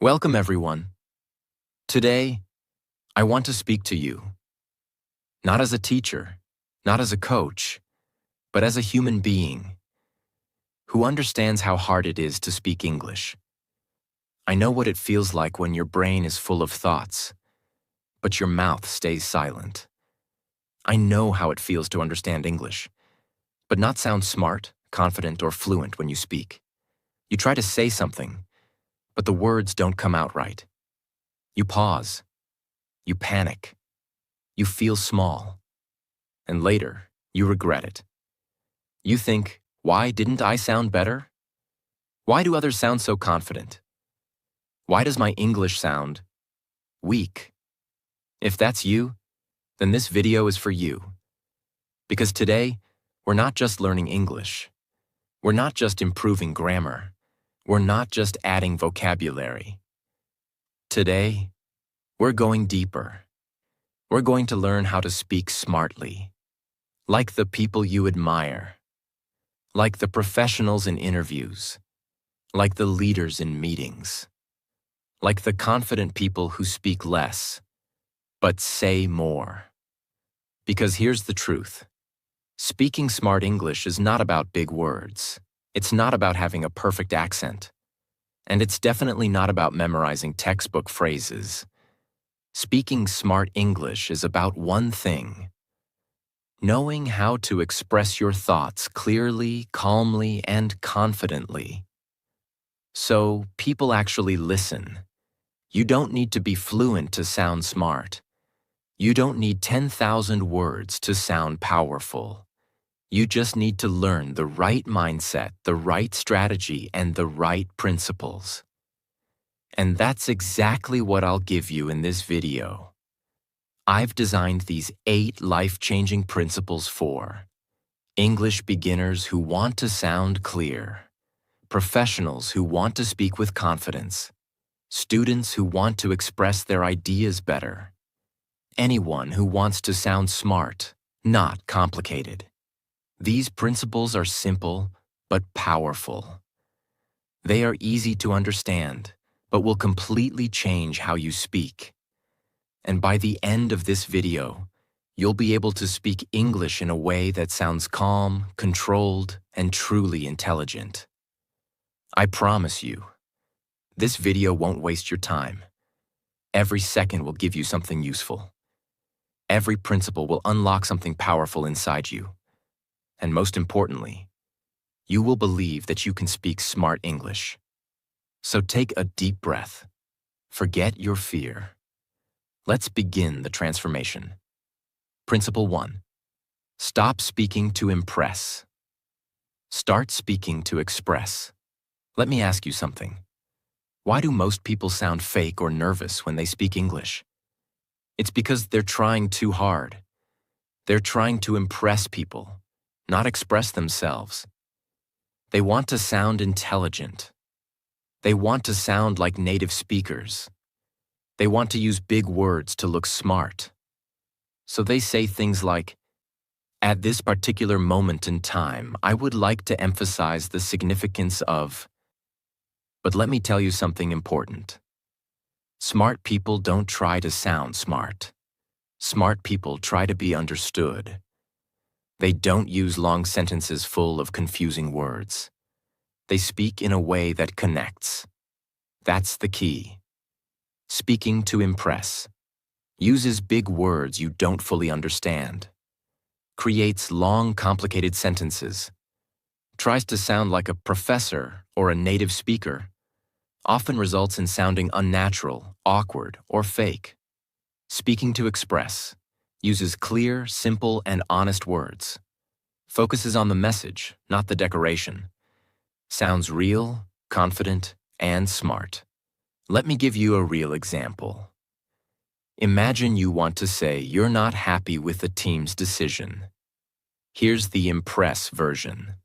Welcome, everyone. Today, I want to speak to you, not as a teacher, not as a coach, but as a human being who understands how hard it is to speak English. I know what it feels like when your brain is full of thoughts, but your mouth stays silent. I know how it feels to understand English, but not sound smart, confident, or fluent when you speak. You try to say something, but the words don't come out right. You pause. You panic. You feel small. And later, you regret it. You think, why didn't I sound better? Why do others sound so confident? Why does my English sound weak? If that's you, then this video is for you. Because today, we're not just learning English. We're not just improving grammar. We're not just adding vocabulary. Today, we're going deeper. We're going to learn how to speak smartly, like the people you admire, like the professionals in interviews, like the leaders in meetings, like the confident people who speak less, but say more. Because here's the truth. Speaking smart English is not about big words. It's not about having a perfect accent. And it's definitely not about memorizing textbook phrases. Speaking smart English is about one thing: knowing how to express your thoughts clearly, calmly, and confidently. So people actually listen. You don't need to be fluent to sound smart. You don't need 10,000 words to sound powerful. You just need to learn the right mindset, the right strategy, and the right principles. And that's exactly what I'll give you in this video. I've designed these 8 life-changing principles for English beginners who want to sound clear, professionals who want to speak with confidence, students who want to express their ideas better, anyone who wants to sound smart, not complicated. These principles are simple but powerful. They are easy to understand, but will completely change how you speak. And by the end of this video, you'll be able to speak English in a way that sounds calm, controlled, and truly intelligent. I promise you, this video won't waste your time. Every second will give you something useful. Every principle will unlock something powerful inside you. And most importantly, you will believe that you can speak smart English. So take a deep breath. Forget your fear. Let's begin the transformation. Principle 1. Stop speaking to impress. Start speaking to express. Let me ask you something. Why do most people sound fake or nervous when they speak English? It's because they're trying too hard. They're trying to impress people, not express themselves. They want to sound intelligent. They want to sound like native speakers. They want to use big words to look smart. So they say things like, "At this particular moment in time, I would like to emphasize the significance of..." But let me tell you something important. Smart people don't try to sound smart. Smart people try to be understood. They don't use long sentences full of confusing words. They speak in a way that connects. That's the key. Speaking to impress. Uses big words you don't fully understand. Creates long, complicated sentences. Tries to sound like a professor or a native speaker. Often results in sounding unnatural, awkward, or fake. Speaking to express. Uses clear, simple, and honest words. Focuses on the message, not the decoration. Sounds real, confident, and smart. Let me give you a real example. Imagine you want to say you're not happy with the team's decision. Here's the impress version.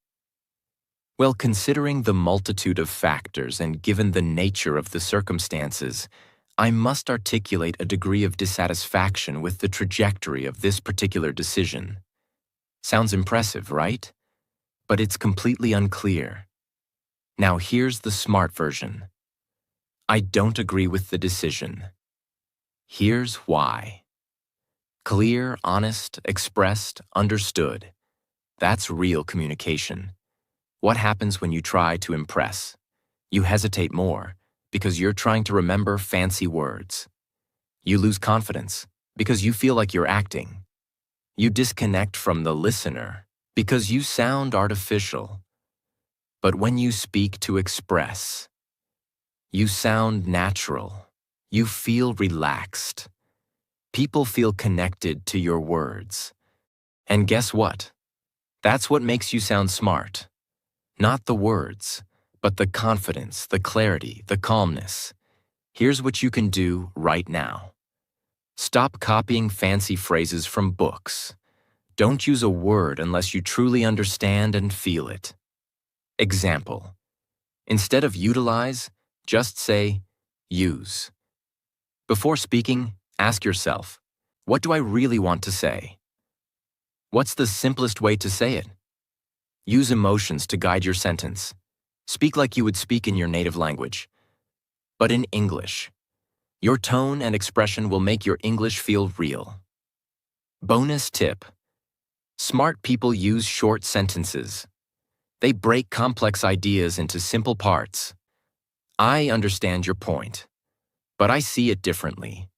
Well, considering the multitude of factors and given the nature of the circumstances, I must articulate a degree of dissatisfaction with the trajectory of this particular decision. Sounds impressive, right? But it's completely unclear. Now here's the smart version. I don't agree with the decision. Here's why. Clear, honest, expressed, understood. That's real communication. What happens when you try to impress? You hesitate more because you're trying to remember fancy words. You lose confidence because you feel like you're acting. You disconnect from the listener because you sound artificial. But when you speak to express, you sound natural. You feel relaxed. People feel connected to your words. And guess what? That's what makes you sound smart. Not the words, but the confidence, the clarity, the calmness. Here's what you can do right now. Stop copying fancy phrases from books. Don't use a word unless you truly understand and feel it. Example. Instead of utilize, just say use. Before speaking, ask yourself, what do I really want to say? What's the simplest way to say it? Use emotions to guide your sentence. Speak like you would speak in your native language, but in English. Your tone and expression will make your English feel real. Bonus tip. Smart people use short sentences. They break complex ideas into simple parts. I understand your point, but I see it differently.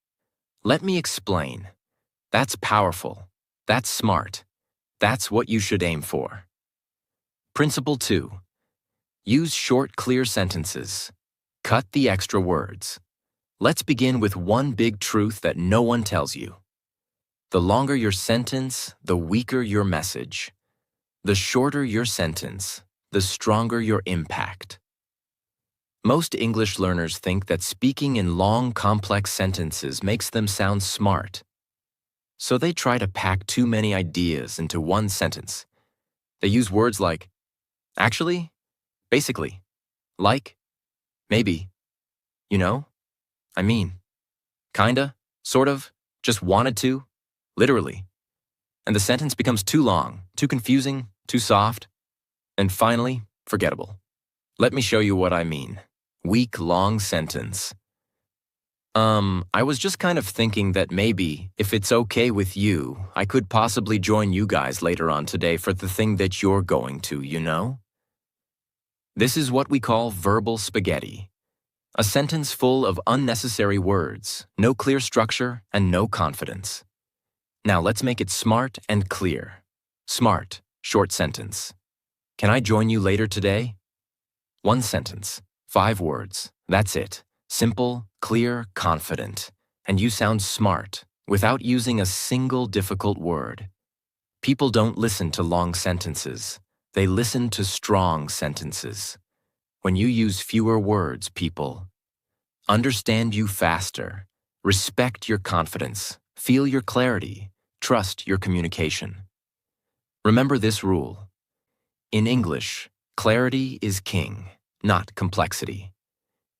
Let me explain. That's powerful. That's smart. That's what you should aim for. Principle 2. Use short, clear sentences. Cut the extra words. Let's begin with one big truth that no one tells you. The longer your sentence, the weaker your message. The shorter your sentence, the stronger your impact. Most English learners think that speaking in long, complex sentences makes them sound smart. So they try to pack too many ideas into one sentence. They use words like actually, basically, like, maybe, you know, I mean, kinda, sort of, just wanted to, literally. And the sentence becomes too long, too confusing, too soft, and finally, forgettable. Let me show you what I mean. Weak, long sentence. I was just kind of thinking that maybe, if it's okay with you, I could possibly join you guys later on today for the thing that you're going to, you know? This is what we call verbal spaghetti. A sentence full of unnecessary words, no clear structure, and no confidence. Now let's make it smart and clear. Smart, short sentence. Can I join you later today? One sentence, 5 words, that's it. Simple, clear, confident. And you sound smart, without using a single difficult word. People don't listen to long sentences. They listen to strong sentences. When you use fewer words, people understand you faster, respect your confidence, feel your clarity, trust your communication. Remember this rule. In English, clarity is king, not complexity.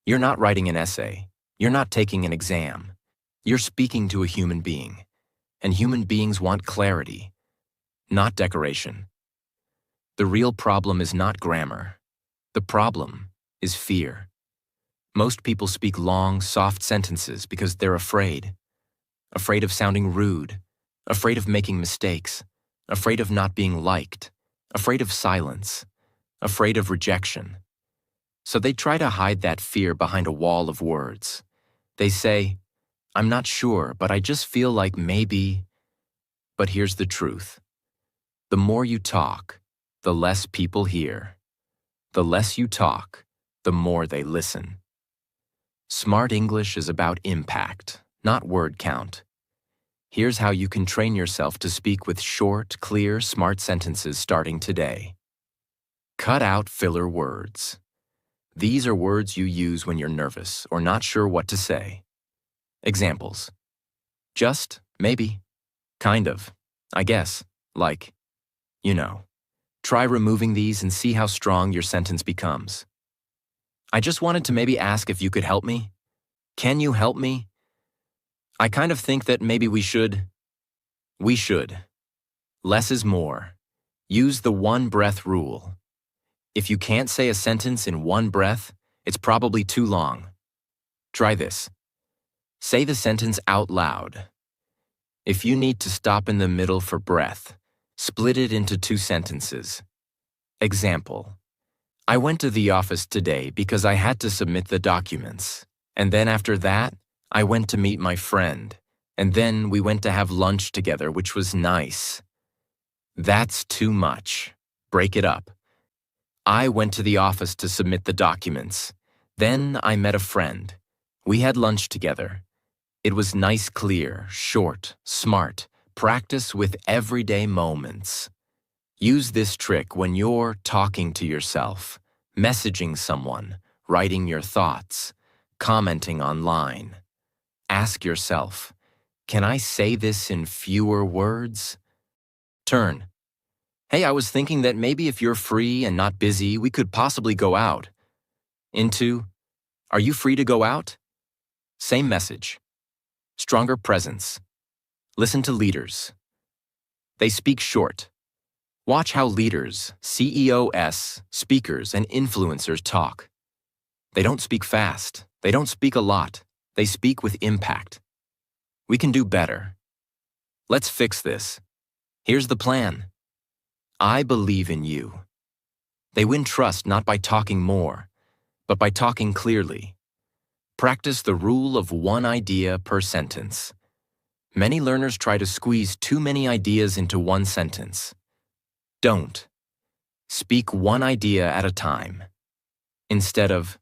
You're not writing an essay. You're not taking an exam. You're speaking to a human being, and human beings want clarity, not decoration. The real problem is not grammar. The problem is fear. Most people speak long, soft sentences because they're afraid. Afraid of sounding rude, afraid of making mistakes, afraid of not being liked, afraid of silence, afraid of rejection. So they try to hide that fear behind a wall of words. They say, I'm not sure, but I just feel like maybe. But here's the truth. The more you talk, the less people hear. The less you talk, the more they listen. Smart English is about impact, not word count. Here's how you can train yourself to speak with short, clear, smart sentences starting today. Cut out filler words. These are words you use when you're nervous or not sure what to say. Examples. Just, maybe, kind of, I guess, like, you know. Try removing these and see how strong your sentence becomes. I just wanted to maybe ask if you could help me. Can you help me? I kind of think that maybe we should. We should. Less is more. Use the one breath rule. If you can't say a sentence in one breath, it's probably too long. Try this. Say the sentence out loud. If you need to stop in the middle for breath, split it into 2 sentences. Example. I went to the office today because I had to submit the documents. And then after that, I went to meet my friend. And then we went to have lunch together, which was nice. That's too much. Break it up. I went to the office to submit the documents. Then I met a friend. We had lunch together. It was nice, clear, short, smart. Practice with everyday moments. Use this trick when you're talking to yourself, messaging someone, writing your thoughts, commenting online. Ask yourself, can I say this in fewer words? Turn. Hey, I was thinking that maybe if you're free and not busy, we could possibly go out. Into, are you free to go out? Same message. Stronger presence. Listen to leaders. They speak short. Watch how leaders, CEOs, speakers, and influencers talk. They don't speak fast. They don't speak a lot. They speak with impact. We can do better. Let's fix this. Here's the plan. I believe in you. They win trust not by talking more, but by talking clearly. Practice the rule of 1 idea per sentence. Many learners try to squeeze too many ideas into 1 sentence. Don't. Speak 1 idea at a time. Instead of,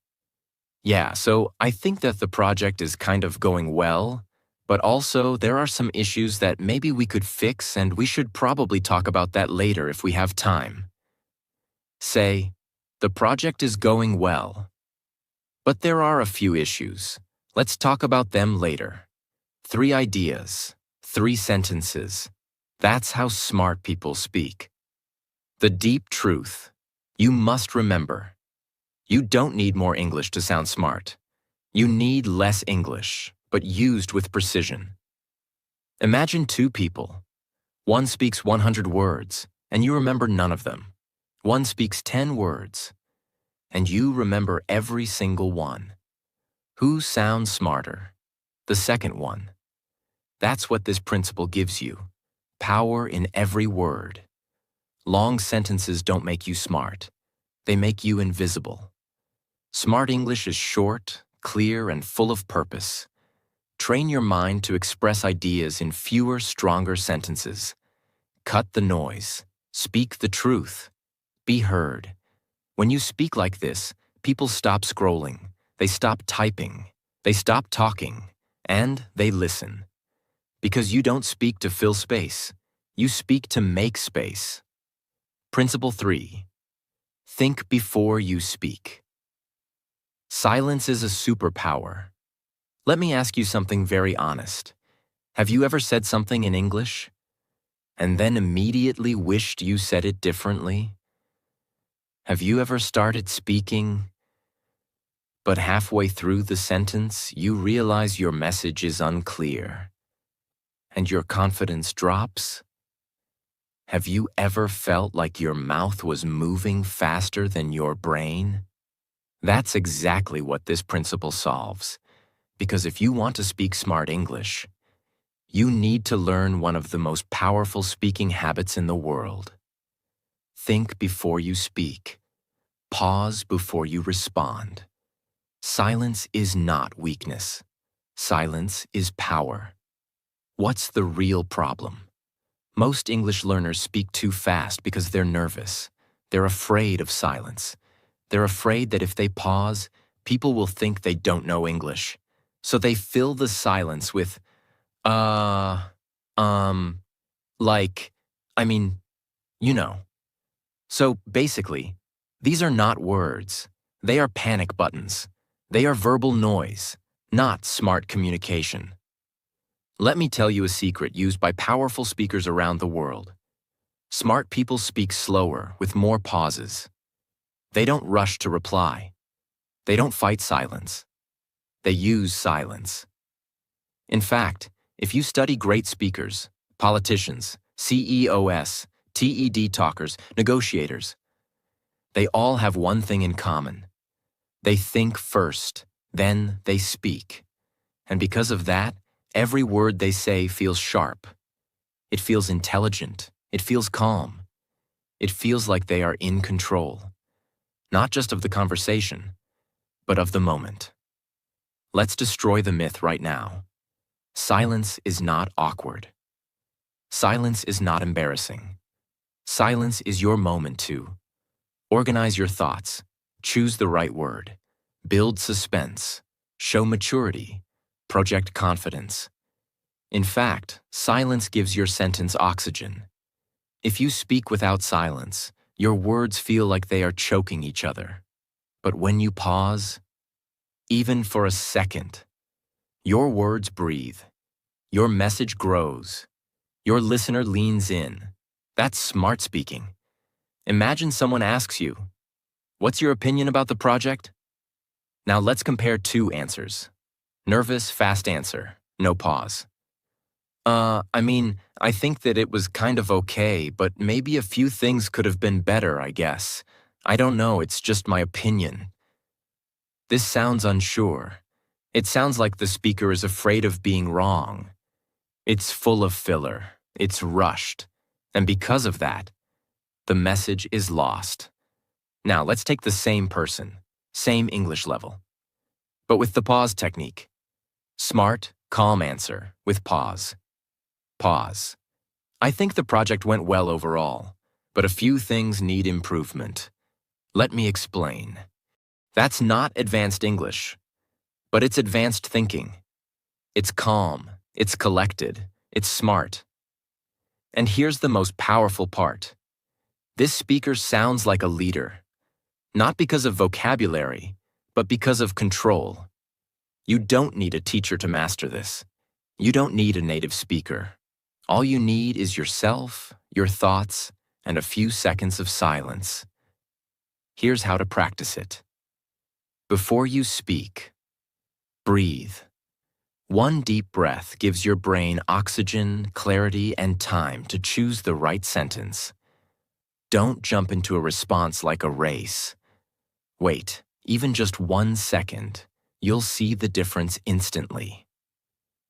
yeah, so I think that the project is kind of going well, but also there are some issues that maybe we could fix and we should probably talk about that later if we have time. Say, the project is going well, but there are a few issues. Let's talk about them later. 3 ideas, 3 sentences. That's how smart people speak. The deep truth. You must remember. You don't need more English to sound smart. You need less English, but used with precision. Imagine 2 people. One speaks 100 words, and you remember none of them. One speaks 10 words, and you remember every single one. Who sounds smarter? The second one. That's what this principle gives you. Power in every word. Long sentences don't make you smart. They make you invisible. Smart English is short, clear, and full of purpose. Train your mind to express ideas in fewer, stronger sentences. Cut the noise. Speak the truth. Be heard. When you speak like this, people stop scrolling. They stop typing. They stop talking. And they listen. Because you don't speak to fill space. You speak to make space. Principle 3. Think before you speak. Silence is a superpower. Let me ask you something very honest. Have you ever said something in English and then immediately wished you said it differently? Have you ever started speaking, but halfway through the sentence you realize your message is unclear and your confidence drops? Have you ever felt like your mouth was moving faster than your brain? That's exactly what this principle solves. Because if you want to speak smart English, you need to learn one of the most powerful speaking habits in the world. Think before you speak. Pause before you respond. Silence is not weakness. Silence is power. What's the real problem? Most English learners speak too fast because they're nervous. They're afraid of silence. They're afraid that if they pause, people will think they don't know English. So they fill the silence with, like, you know. So basically, these are not words. They are panic buttons. They are verbal noise, not smart communication. Let me tell you a secret used by powerful speakers around the world. Smart people speak slower, with more pauses. They don't rush to reply. They don't fight silence. They use silence. In fact, if you study great speakers, politicians, CEOs, TED talkers, negotiators, they all have one thing in common. They think first, Then they speak. And because of that, every word they say feels sharp. It feels intelligent. It feels calm. It feels like they are in control, not just of the conversation, but of the moment. Let's destroy the myth right now. Silence is not awkward. Silence is not embarrassing. Silence is your moment to organize your thoughts, choose the right word, build suspense, show maturity, project confidence. In fact, silence gives your sentence oxygen. If you speak without silence, your words feel like they are choking each other. But when you pause, even for a second, your words breathe, your message grows, your listener leans in. That's smart speaking. Imagine someone asks you, "What's your opinion about the project?" Now let's compare two answers. Nervous, fast answer, no pause. I think that it was kind of okay, but maybe a few things could have been better, I guess. I don't know, it's just my opinion. This sounds unsure. It sounds like the speaker is afraid of being wrong. It's full of filler. It's rushed. And because of that, the message is lost. Now, let's take the same person, same English level, but with the pause technique. Smart, calm answer with pause. Pause. I think the project went well overall, but a few things need improvement. Let me explain. That's not advanced English, but it's advanced thinking. It's calm, it's collected, it's smart. And here's the most powerful part. This speaker sounds like a leader, not because of vocabulary, but because of control. You don't need a teacher to master this. You don't need a native speaker. All you need is yourself, your thoughts, and a few seconds of silence. Here's how to practice it. Before you speak, breathe. One deep breath gives your brain oxygen, clarity, and time to choose the right sentence. Don't jump into a response like a race. Wait, even just 1 second. You'll see the difference instantly.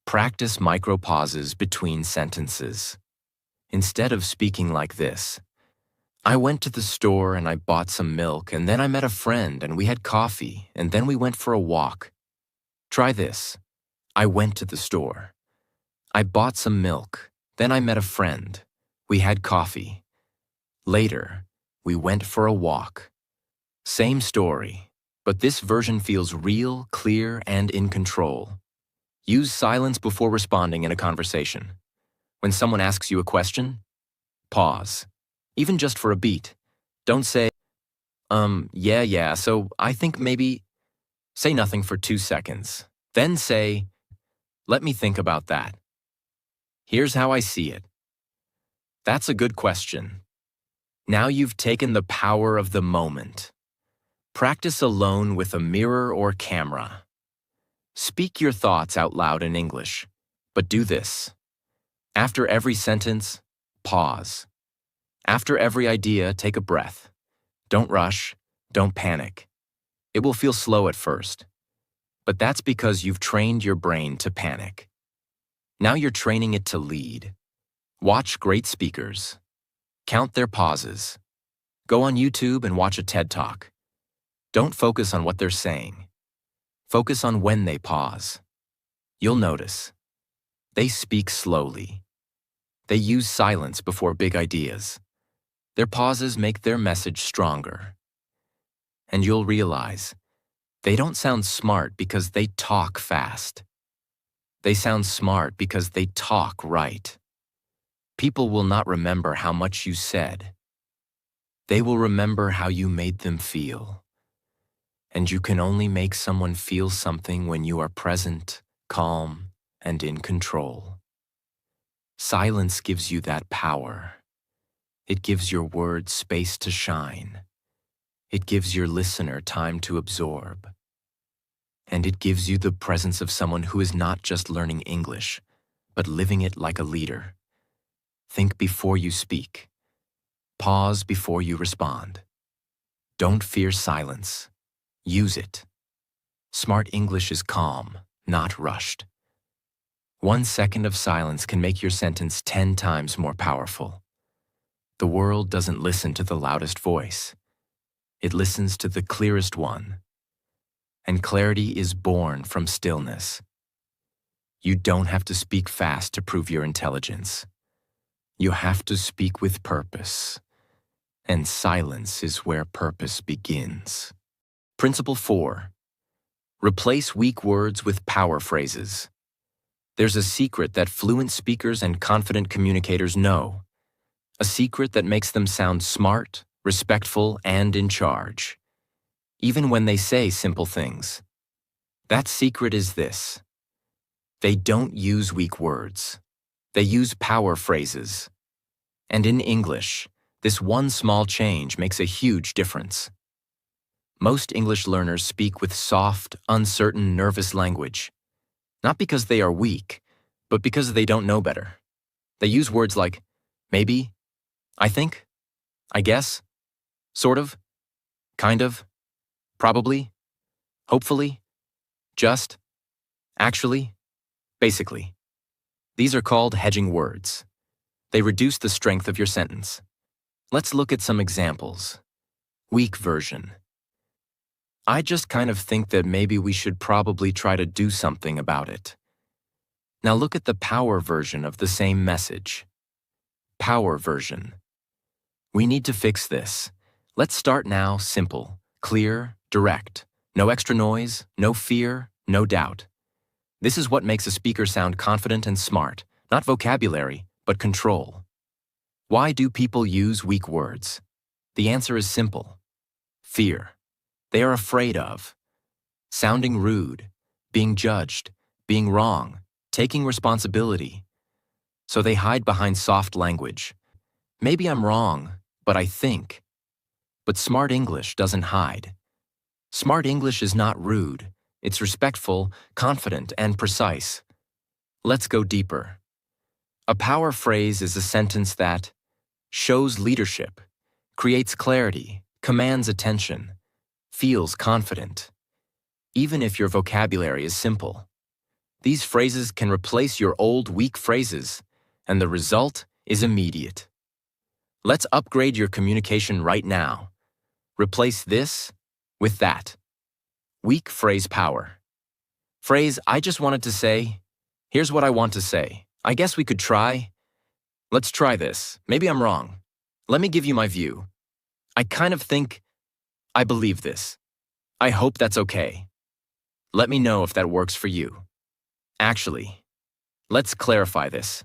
Practice micro pauses between sentences. Instead of speaking like this, "I went to the store and I bought some milk, and then I met a friend and we had coffee, and then we went for a walk." Try this. I went to the store. I bought some milk. Then I met a friend. We had coffee. Later, we went for a walk. Same story, but this version feels real, clear, and in control. Use silence before responding in a conversation. When someone asks you a question, pause, even just for a beat. Don't say, yeah, so I think maybe. Say nothing for 2 seconds. Then say, "Let me think about that. Here's how I see it." That's a good question. Now you've taken the power of the moment. Practice alone with a mirror or camera. Speak your thoughts out loud in English, but do this. After every sentence, pause. After every idea, take a breath. Don't rush, don't panic. It will feel slow at first, but that's because you've trained your brain to panic. Now you're training it to lead. Watch great speakers. Count their pauses. Go on YouTube and watch a TED Talk. Don't focus on what they're saying. Focus on when they pause. You'll notice. They speak slowly. They use silence before big ideas. Their pauses make their message stronger. And you'll realize, they don't sound smart because they talk fast. They sound smart because they talk right. People will not remember how much you said. They will remember how you made them feel. And you can only make someone feel something when you are present, calm, and in control. Silence gives you that power. It gives your words space to shine. It gives your listener time to absorb. And it gives you the presence of someone who is not just learning English, but living it like a leader. Think before you speak. Pause before you respond. Don't fear silence. Use it. Smart English is calm, not rushed. 1 second of silence can make your sentence 10 times more powerful. The world doesn't listen to the loudest voice. It listens to the clearest one. And clarity is born from stillness. You don't have to speak fast to prove your intelligence. You have to speak with purpose. And silence is where purpose begins. Principle 4. Replace weak words with power phrases. There's a secret that fluent speakers and confident communicators know. A secret that makes them sound smart, respectful, and in charge, even when they say simple things. That secret is this: they don't use weak words. They use power phrases. And in English, this one small change makes a huge difference. Most English learners speak with soft, uncertain, nervous language, not because they are weak, but because they don't know better. They use words like maybe, I think, I guess, sort of, kind of, probably, hopefully, just, actually, basically. These are called hedging words. They reduce the strength of your sentence. Let's look at some examples. Weak version. I just kind of think that maybe we should probably try to do something about it. Now look at the power version of the same message. Power version. We need to fix this. Let's start now simple, clear, direct. No extra noise, no fear, no doubt. This is what makes a speaker sound confident and smart, not vocabulary, but control. Why do people use weak words? The answer is simple. Fear. They are afraid of sounding rude, being judged, being wrong, taking responsibility. So they hide behind soft language. Maybe I'm wrong, but I think. But smart English doesn't hide. Smart English is not rude. It's respectful, confident, and precise. Let's go deeper. A power phrase is a sentence that shows leadership, creates clarity, commands attention, feels confident, even if your vocabulary is simple. These phrases can replace your old weak phrases, and the result is immediate. Let's upgrade your communication right now. Replace this with that. Weak phrase power. Phrase, I just wanted to say, here's what I want to say. I guess we could try. Let's try this. Maybe I'm wrong. Let me give you my view. I kind of think, I believe this. I hope that's okay. Let me know if that works for you. Actually, let's clarify this.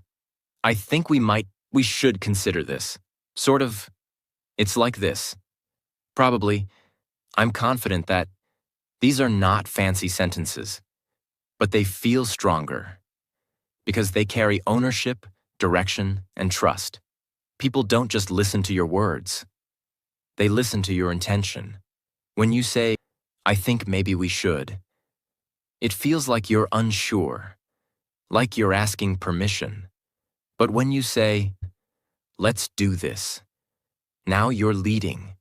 I think we should consider this. Sort of, it's like this. Probably, I'm confident that these are not fancy sentences, but they feel stronger because they carry ownership, direction, and trust. People don't just listen to your words. They listen to your intention. When you say, I think maybe we should, it feels like you're unsure, like you're asking permission. But when you say, let's do this, now you're leading.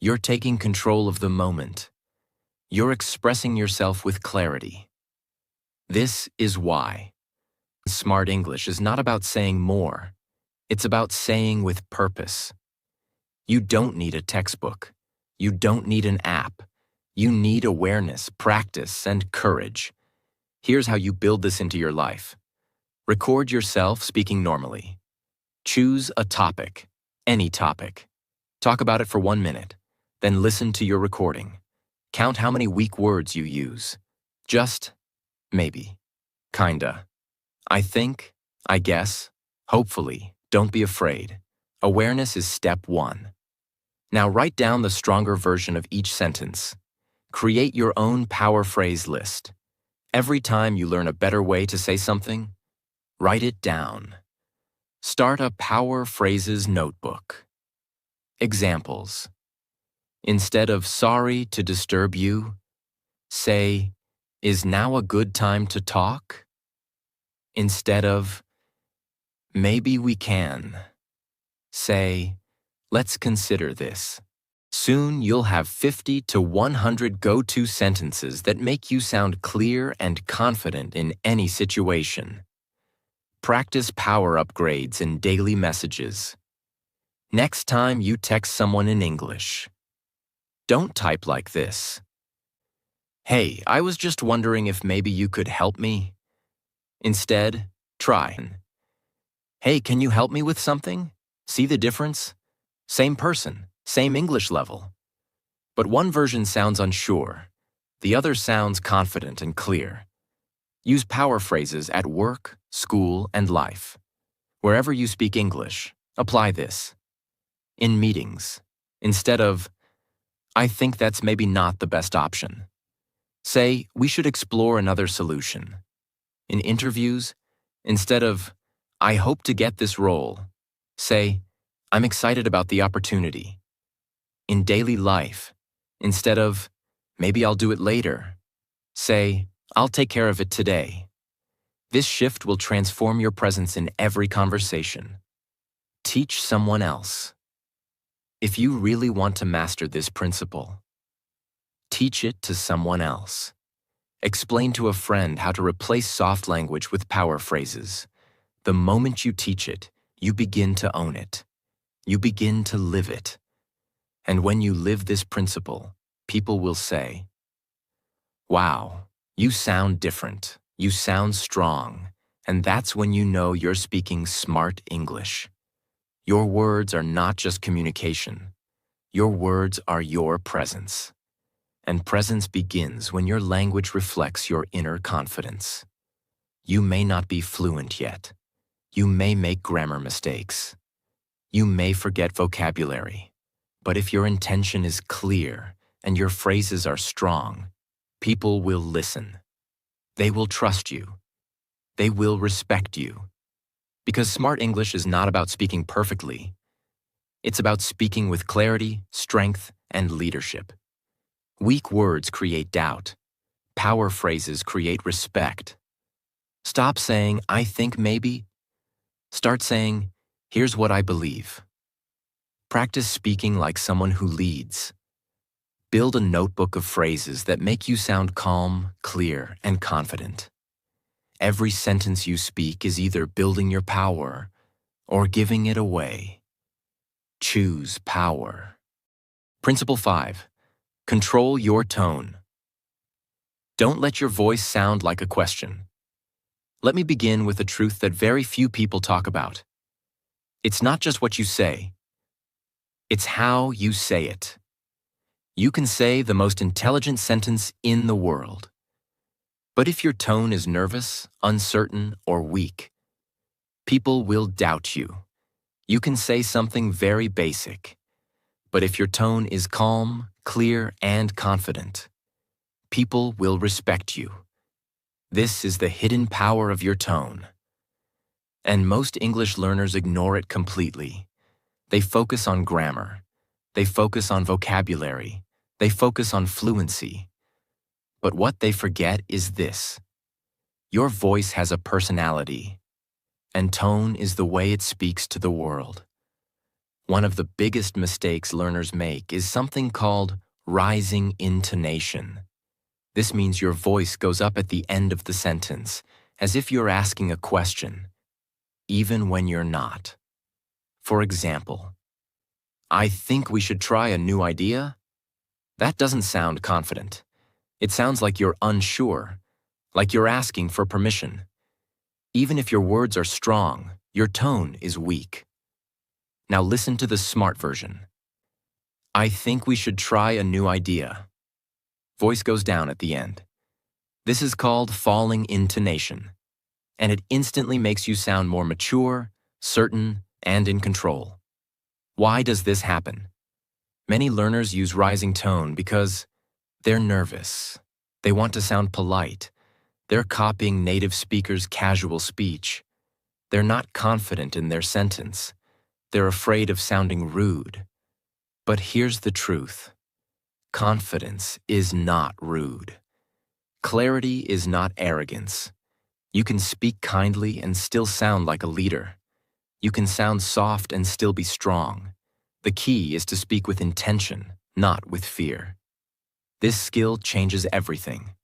You're taking control of the moment. You're expressing yourself with clarity. This is why smart English is not about saying more. It's about saying with purpose. You don't need a textbook. You don't need an app. You need awareness, practice, and courage. Here's how you build this into your life. Record yourself speaking normally. Choose a topic, any topic. Talk about it for 1 minute. Then listen to your recording. Count how many weak words you use. Just, maybe, kinda. I think, I guess, hopefully. Don't be afraid. Awareness is step 1. Now write down the stronger version of each sentence. Create your own power phrase list. Every time you learn a better way to say something, write it down. Start a power phrases notebook. Examples. Instead of sorry to disturb you, say, is now a good time to talk? Instead of, maybe we can, say, let's consider this. Soon you'll have 50 to 100 go-to sentences that make you sound clear and confident in any situation. Practice power upgrades in daily messages. Next time you text someone in English, don't type like this. "Hey, I was just wondering if maybe you could help me." Instead, try, "Hey, can you help me with something?" See the difference? Same person, same English level. But one version sounds unsure. The other sounds confident and clear. Use power phrases at work, school, and life. Wherever you speak English, apply this. In meetings, instead of, "I think that's maybe not the best option," say, "We should explore another solution." In interviews, instead of, "I hope to get this role," say, "I'm excited about the opportunity." In daily life, instead of, "Maybe I'll do it later," say, "I'll take care of it today." This shift will transform your presence in every conversation. Teach someone else. If you really want to master this principle, teach it to someone else. Explain to a friend how to replace soft language with power phrases. The moment you teach it, you begin to own it. You begin to live it. And when you live this principle, people will say, "Wow, you sound different. You sound strong." And that's when you know you're speaking smart English. Your words are not just communication. Your words are your presence. And presence begins when your language reflects your inner confidence. You may not be fluent yet. You may make grammar mistakes. You may forget vocabulary. But if your intention is clear and your phrases are strong, people will listen. They will trust you. They will respect you. Because smart English is not about speaking perfectly. It's about speaking with clarity, strength, and leadership. Weak words create doubt. Power phrases create respect. Stop saying, "I think maybe." Start saying, "Here's what I believe." Practice speaking like someone who leads. Build a notebook of phrases that make you sound calm, clear, and confident. Every sentence you speak is either building your power or giving it away. Choose power. Principle 5. Control your tone. Don't let your voice sound like a question. Let me begin with a truth that very few people talk about. It's not just what you say. It's how you say it. You can say the most intelligent sentence in the world. But if your tone is nervous, uncertain, or weak, people will doubt you. You can say something very basic. But if your tone is calm, clear, and confident, people will respect you. This is the hidden power of your tone. And most English learners ignore it completely. They focus on grammar. They focus on vocabulary. They focus on fluency. But what they forget is this. Your voice has a personality, and tone is the way it speaks to the world. One of the biggest mistakes learners make is something called rising intonation. This means your voice goes up at the end of the sentence, as if you're asking a question, even when you're not. For example, "I think we should try a new idea." That doesn't sound confident. It sounds like you're unsure, like you're asking for permission. Even if your words are strong, your tone is weak. Now listen to the smart version. "I think we should try a new idea." Voice goes down at the end. This is called falling intonation, and it instantly makes you sound more mature, certain, and in control. Why does this happen? Many learners use rising tone because they're nervous. They want to sound polite. They're copying native speakers' casual speech. They're not confident in their sentence. They're afraid of sounding rude. But here's the truth. Confidence is not rude. Clarity is not arrogance. You can speak kindly and still sound like a leader. You can sound soft and still be strong. The key is to speak with intention, not with fear. This skill changes everything.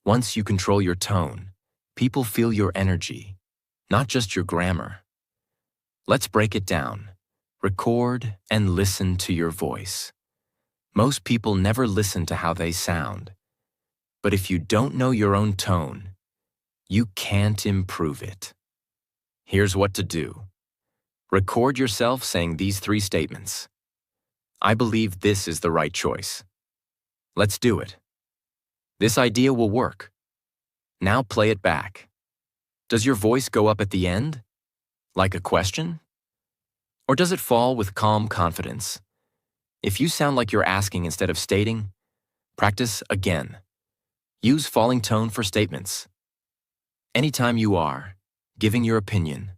Once you control your tone, people feel your energy, not just your grammar. Let's break it down. Record and listen to your voice. Most people never listen to how they sound. But if you don't know your own tone, you can't improve it. Here's what to do. Record yourself saying these 3 statements. I believe this is the right choice. Let's do it. This idea will work. Now play it back. Does your voice go up at the end? Like a question? Or does it fall with calm confidence? If you sound like you're asking instead of stating, practice again. Use falling tone for statements. Anytime you are giving your opinion,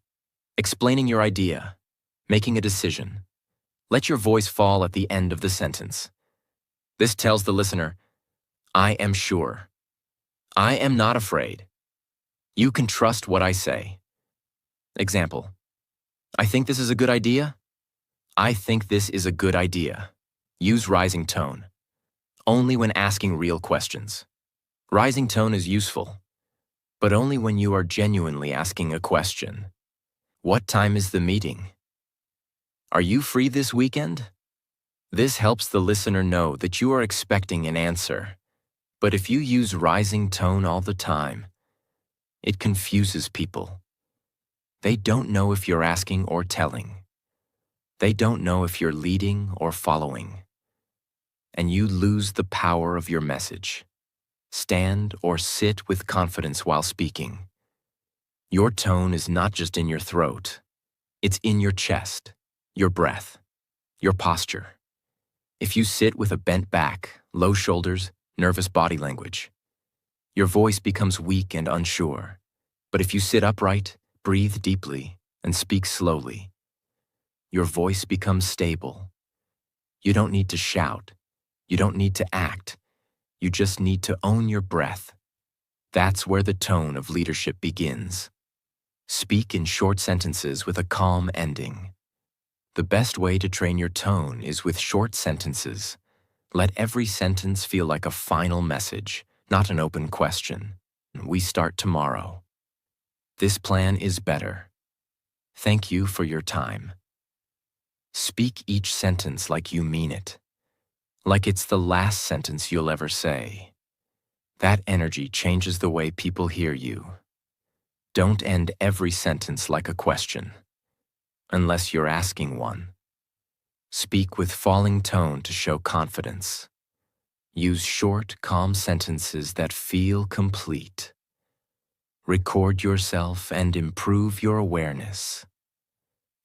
explaining your idea, making a decision, let your voice fall at the end of the sentence. This tells the listener, I am sure. I am not afraid. You can trust what I say. Example, I think this is a good idea. I think this is a good idea. Use rising tone. Only when asking real questions. Rising tone is useful, but only when you are genuinely asking a question. What time is the meeting? Are you free this weekend? This helps the listener know that you are expecting an answer. But if you use rising tone all the time, it confuses people. They don't know if you're asking or telling. They don't know if you're leading or following. And you lose the power of your message. Stand or sit with confidence while speaking. Your tone is not just in your throat. It's in your chest, your breath, your posture. If you sit with a bent back, low shoulders, nervous body language, your voice becomes weak and unsure. But if you sit upright, breathe deeply, and speak slowly, your voice becomes stable. You don't need to shout. You don't need to act. You just need to own your breath. That's where the tone of leadership begins. Speak in short sentences with a calm ending. The best way to train your tone is with short sentences. Let every sentence feel like a final message, not an open question. We start tomorrow. This plan is better. Thank you for your time. Speak each sentence like you mean it, like it's the last sentence you'll ever say. That energy changes the way people hear you. Don't end every sentence like a question, unless you're asking one. Speak with falling tone to show confidence. Use short, calm sentences that feel complete. Record yourself and improve your awareness.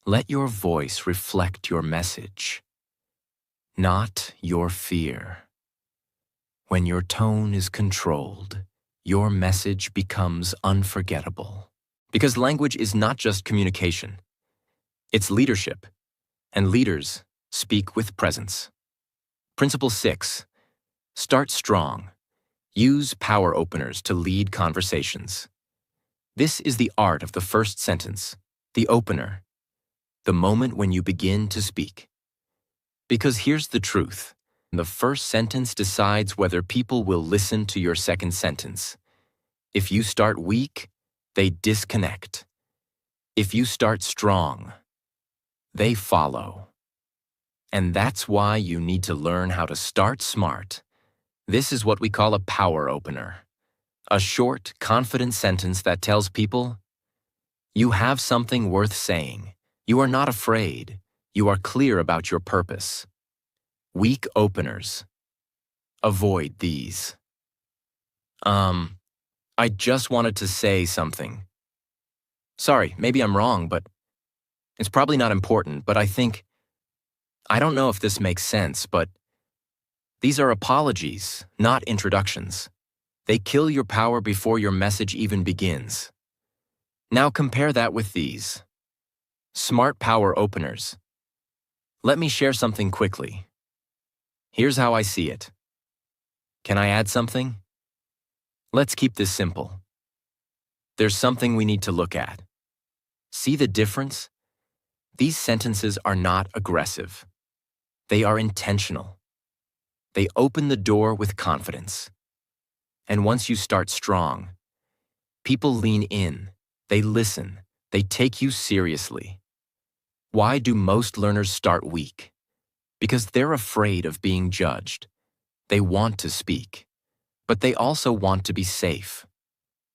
Let your voice reflect your message, not your fear. When your tone is controlled, your message becomes unforgettable. Because language is not just communication. It's leadership, and leaders speak with presence. Principle 6. Start strong. Use power openers to lead conversations. This is the art of the first sentence, the opener, the moment when you begin to speak. Because here's the truth. The first sentence decides whether people will listen to your second sentence. If you start weak, they disconnect. If you start strong, they follow. And that's why you need to learn how to start smart. This is what we call a power opener. A short, confident sentence that tells people, you have something worth saying. You are not afraid. You are clear about your purpose. Weak openers. Avoid these. I just wanted to say something. Sorry, maybe I'm wrong, but it's probably not important, but I don't know if this makes sense, but these are apologies, not introductions. They kill your power before your message even begins. Now compare that with these. Smart power openers. Let me share something quickly. Here's how I see it. Can I add something? Let's keep this simple. There's something we need to look at. See the difference? These sentences are not aggressive. They are intentional. They open the door with confidence. And once you start strong, people lean in, they listen, they take you seriously. Why do most learners start weak? Because they're afraid of being judged. They want to speak, but they also want to be safe.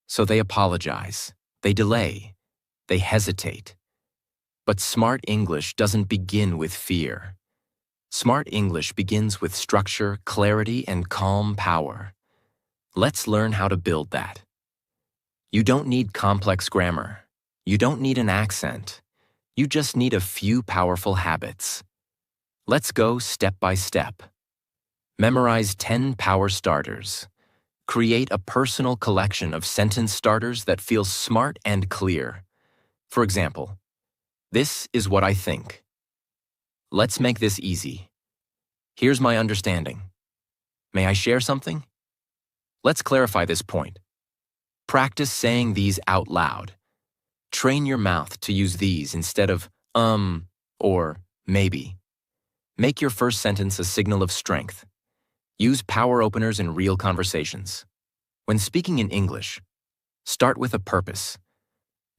So they apologize, they delay, they hesitate. But smart English doesn't begin with fear. Smart English begins with structure, clarity, and calm power. Let's learn how to build that. You don't need complex grammar. You don't need an accent. You just need a few powerful habits. Let's go step by step. Memorize 10 power starters. Create a personal collection of sentence starters that feel smart and clear. For example, this is what I think. Let's make this easy. Here's my understanding. May I share something? Let's clarify this point. Practice saying these out loud. Train your mouth to use these instead of or maybe. Make your first sentence a signal of strength. Use power openers in real conversations. When speaking in English, start with a purpose.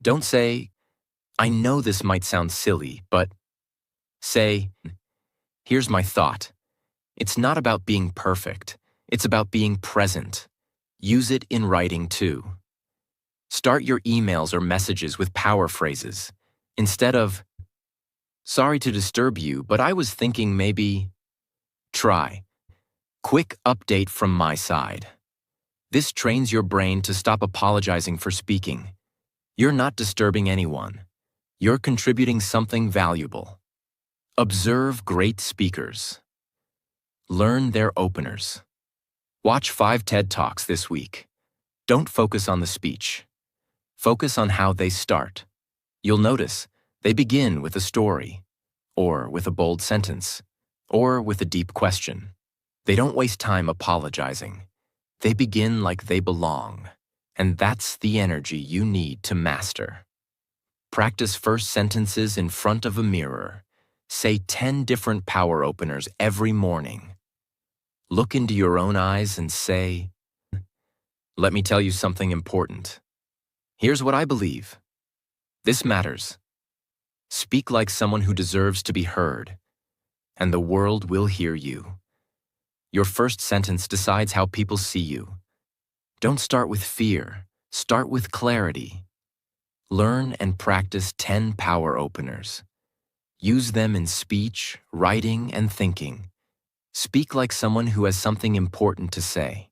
Don't say, I know this might sound silly, but say, here's my thought. It's not about being perfect. It's about being present. Use it in writing too. Start your emails or messages with power phrases. Instead of, sorry to disturb you, but I was thinking maybe, try. Quick update from my side. This trains your brain to stop apologizing for speaking. You're not disturbing anyone. You're contributing something valuable. Observe great speakers. Learn their openers. Watch 5 TED Talks this week. Don't focus on the speech. Focus on how they start. You'll notice they begin with a story, or with a bold sentence, or with a deep question. They don't waste time apologizing. They begin like they belong, and that's the energy you need to master. Practice first sentences in front of a mirror. Say 10 different power openers every morning. Look into your own eyes and say, let me tell you something important. Here's what I believe. This matters. Speak like someone who deserves to be heard, and the world will hear you. Your first sentence decides how people see you. Don't start with fear. Start with clarity. Learn and practice 10 power openers. Use them in speech, writing, and thinking. Speak like someone who has something important to say.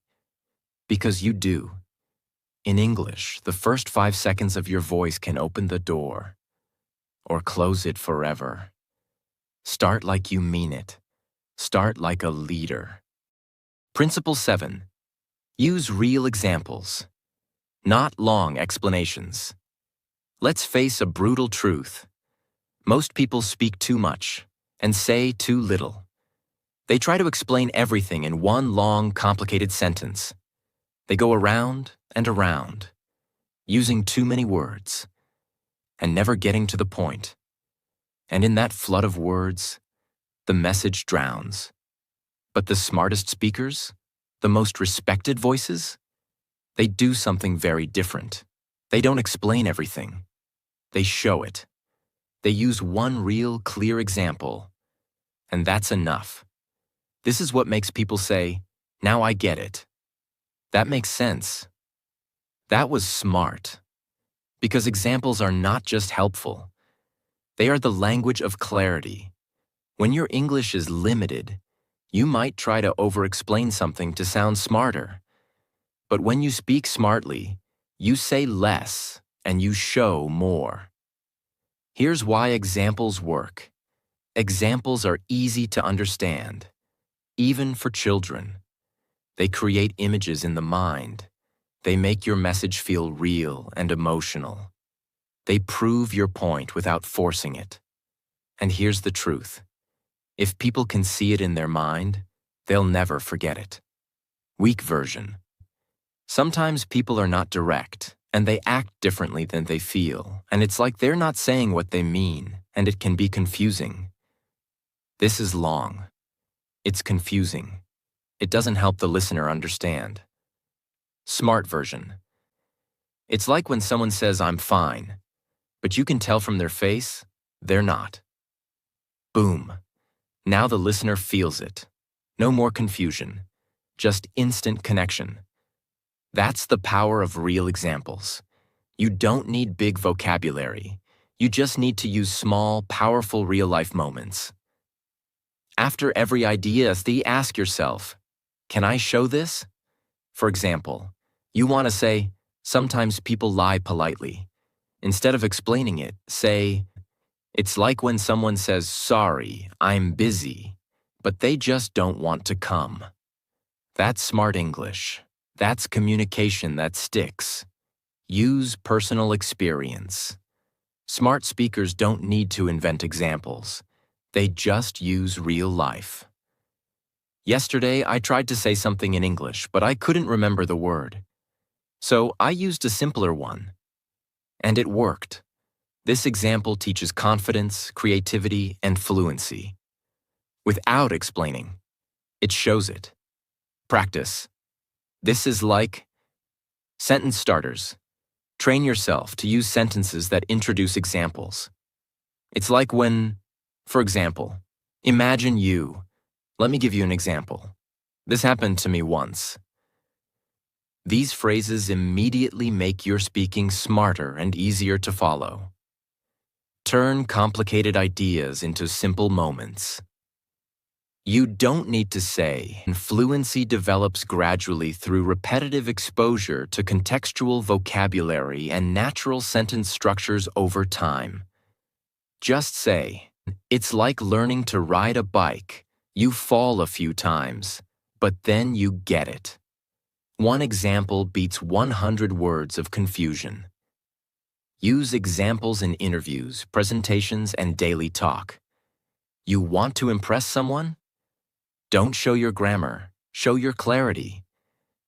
Because you do. In English, the first 5 seconds of your voice can open the door, or close it forever. Start like you mean it. Start like a leader. Principle 7. Use real examples, not long explanations. Let's face a brutal truth. Most people speak too much and say too little. They try to explain everything in one long, complicated sentence. They go around and around, using too many words, and never getting to the point. And in that flood of words, the message drowns. But the smartest speakers, the most respected voices, they do something very different. They don't explain everything. They show it. They use one real, clear example, and that's enough. This is what makes people say, now I get it. That makes sense. That was smart. Because examples are not just helpful. They are the language of clarity. When your English is limited, you might try to over-explain something to sound smarter. But when you speak smartly, you say less and you show more. Here's why examples work. Examples are easy to understand, even for children. They create images in the mind. They make your message feel real and emotional. They prove your point without forcing it. And here's the truth. If people can see it in their mind, they'll never forget it. Weak version. Sometimes people are not direct, and they act differently than they feel, and it's like they're not saying what they mean, and it can be confusing. This is long. It's confusing. it doesn't help the listener understand. Smart version. It's like when someone says, "I'm fine," but you can tell from their face, they're not. Boom. Now the listener feels it. No more confusion. Just instant connection. That's the power of real examples. You don't need big vocabulary. You just need to use small, powerful real-life moments. After every idea, ask yourself, can I show this? For example, you want to say, sometimes people lie politely. Instead of explaining it, say, it's like when someone says, sorry, I'm busy, but they just don't want to come. That's smart English. That's communication that sticks. Use personal experience. Smart speakers don't need to invent examples. They just use real life. Yesterday, I tried to say something in English, but I couldn't remember the word. So I used a simpler one. And it worked. This example teaches confidence, creativity, and fluency. Without explaining, it shows it. Practice. This is like sentence starters. Train yourself to use sentences that introduce examples. It's like when, for example, imagine you. Let me give you an example. This happened to me once. These phrases immediately make your speaking smarter and easier to follow. Turn complicated ideas into simple moments. You don't need to say, and fluency develops gradually through repetitive exposure to contextual vocabulary and natural sentence structures over time. Just say, it's like learning to ride a bike. You fall a few times, but then you get it. One example beats 100 words of confusion. Use examples in interviews, presentations, and daily talk. You want to impress someone? Don't show your grammar, show your clarity.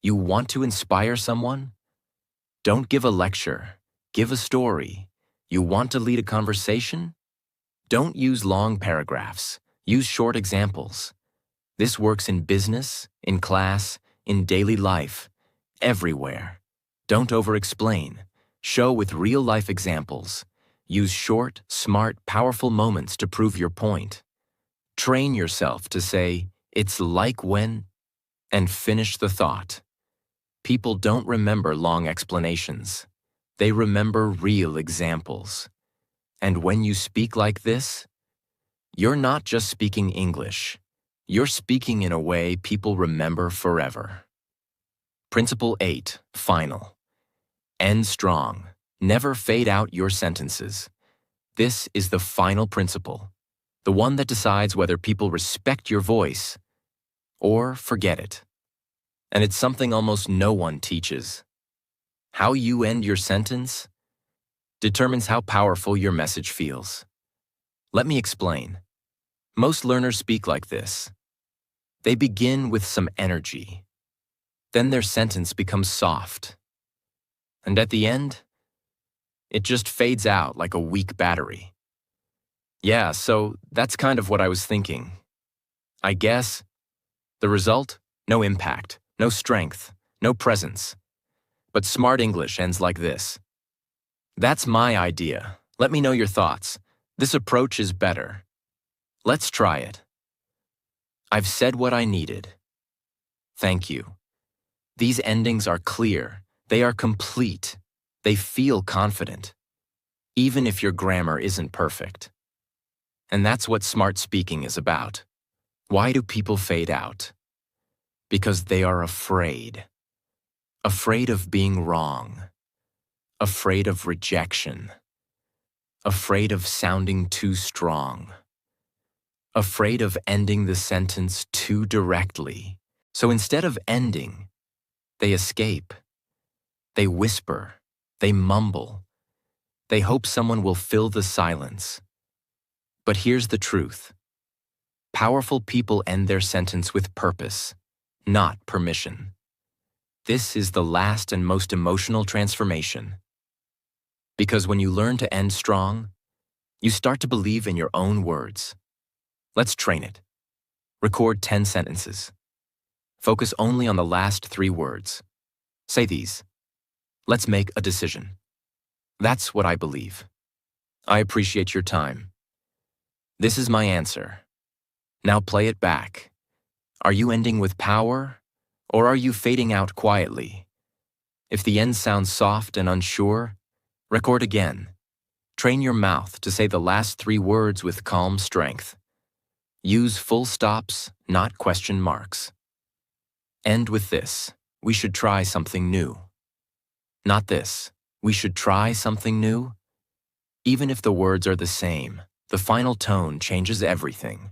You want to inspire someone? Don't give a lecture, give a story. You want to lead a conversation? Don't use long paragraphs, use short examples. This works in business, in class, in daily life, everywhere. Don't over-explain. Show with real-life examples. Use short, smart, powerful moments to prove your point. Train yourself to say, it's like when, and finish the thought. People don't remember long explanations. They remember real examples. And when you speak like this, you're not just speaking English. You're speaking in a way people remember forever. Principle 8, final. End strong. Never fade out your sentences. This is the final principle, the one that decides whether people respect your voice or forget it. And it's something almost no one teaches. How you end your sentence determines how powerful your message feels. Let me explain. Most learners speak like this. They begin with some energy. Then their sentence becomes soft. And at the end, it just fades out like a weak battery. Yeah, so that's kind of what I was thinking. I guess the result? No impact, no strength, no presence. But smart English ends like this. That's my idea. Let me know your thoughts. This approach is better. Let's try it. I've said what I needed. Thank you. These endings are clear. They are complete. They feel confident, even if your grammar isn't perfect. And that's what smart speaking is about. Why do people fade out? Because they are afraid. Afraid of being wrong. Afraid of rejection. Afraid of sounding too strong. Afraid of ending the sentence too directly. So instead of ending, they escape. They whisper. They mumble. They hope someone will fill the silence. But here's the truth. Powerful people end their sentence with purpose, not permission. This is the last and most emotional transformation. Because when you learn to end strong, you start to believe in your own words. Let's train it. Record 10 sentences. Focus only on the last 3 words. Say these. Let's make a decision. That's what I believe. I appreciate your time. This is my answer. Now play it back. Are you ending with power, or are you fading out quietly? If the end sounds soft and unsure, record again. Train your mouth to say the last 3 words with calm strength. Use full stops, not question marks. End with this. We should try something new. Not this. We should try something new. Even if the words are the same, the final tone changes everything.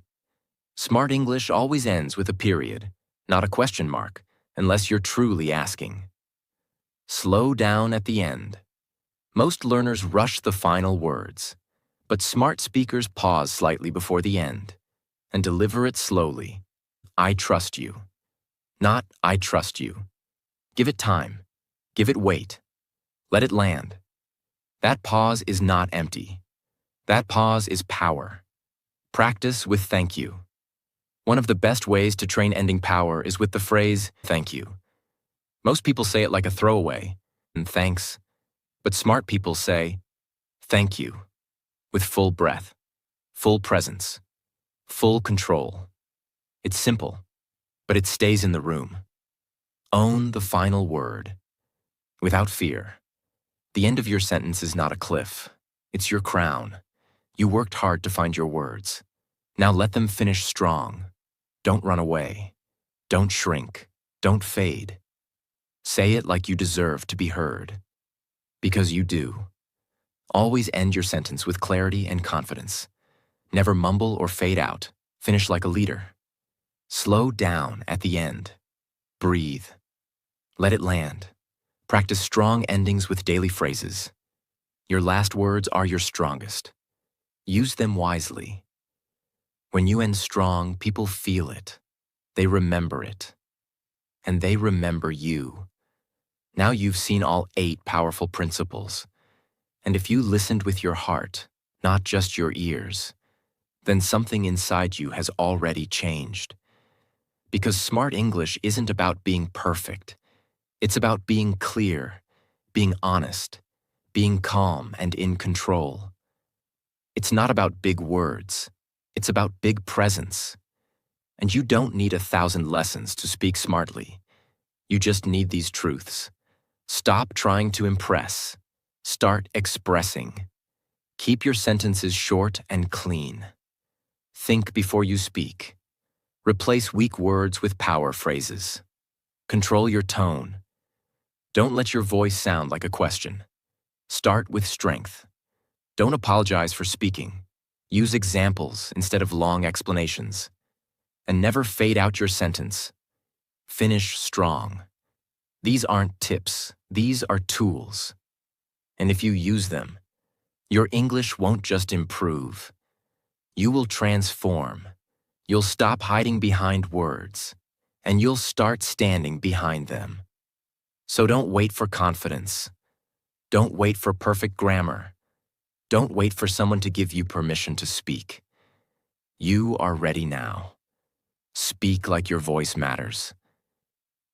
Smart English always ends with a period, not a question mark, unless you're truly asking. Slow down at the end. Most learners rush the final words, but smart speakers pause slightly before the end and deliver it slowly. I trust you. Not I trust you. Give it time. Give it weight. Let it land. That pause is not empty. That pause is power. Practice with thank you. One of the best ways to train ending power is with the phrase, thank you. Most people say it like a throwaway, and thanks, but smart people say, thank you, with full breath, full presence, full control. It's simple, but it stays in the room. Own the final word, without fear. The end of your sentence is not a cliff. It's your crown. You worked hard to find your words. Now let them finish strong. Don't run away. Don't shrink. Don't fade. Say it like you deserve to be heard. Because you do. Always end your sentence with clarity and confidence. Never mumble or fade out. Finish like a leader. Slow down at the end. Breathe. Let it land. Practice strong endings with daily phrases. Your last words are your strongest. Use them wisely. When you end strong, people feel it. They remember it. And they remember you. Now you've seen all 8 powerful principles. And if you listened with your heart, not just your ears, then something inside you has already changed. Because smart English isn't about being perfect. It's about being clear, being honest, being calm and in control. It's not about big words. It's about big presence. And you don't need 1,000 lessons to speak smartly. You just need these truths. Stop trying to impress. Start expressing. Keep your sentences short and clean. Think before you speak. Replace weak words with power phrases. Control your tone. Don't let your voice sound like a question. Start with strength. Don't apologize for speaking. Use examples instead of long explanations. And never fade out your sentence. Finish strong. These aren't tips. These are tools. And if you use them, your English won't just improve. You will transform. You'll stop hiding behind words, and you'll start standing behind them. So don't wait for confidence. Don't wait for perfect grammar. Don't wait for someone to give you permission to speak. You are ready now. Speak like your voice matters.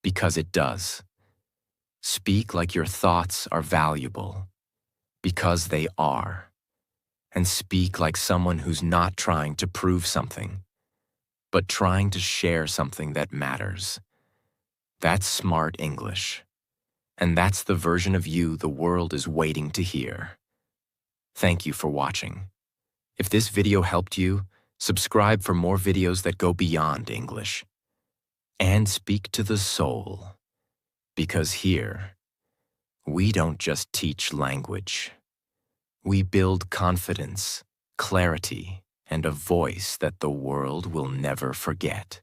Because it does. Speak like your thoughts are valuable. Because they are. And speak like someone who's not trying to prove something, but trying to share something that matters. That's smart English. And that's the version of you the world is waiting to hear. Thank you for watching. If this video helped you, subscribe for more videos that go beyond English. And speak to the soul. Because here, we don't just teach language. We build confidence, clarity, and a voice that the world will never forget.